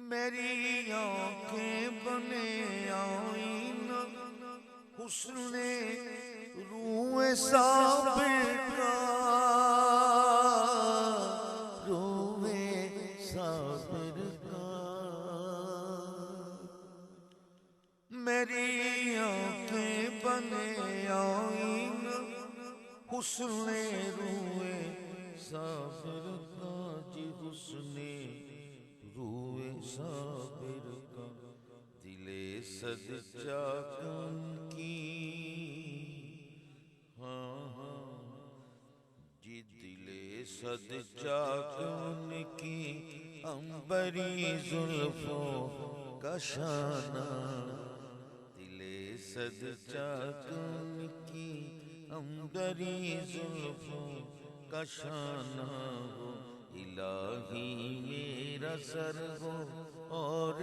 میری آنکھیں بنے آئین حسن روح صابر کا، روح صابر کا۔ میری آنکھیں بنے آئین حسن روح صابر کا، جی حسن روح صابر کا۔ دل سجدہ ان کی، ہاں ہاں جی دل سجدہ ان کی عنبری زلفوں کا شانہ، دل سجدہ ان کی عنبری زلفوں کا شانہ ہو۔ الہی میرا سر ہو اور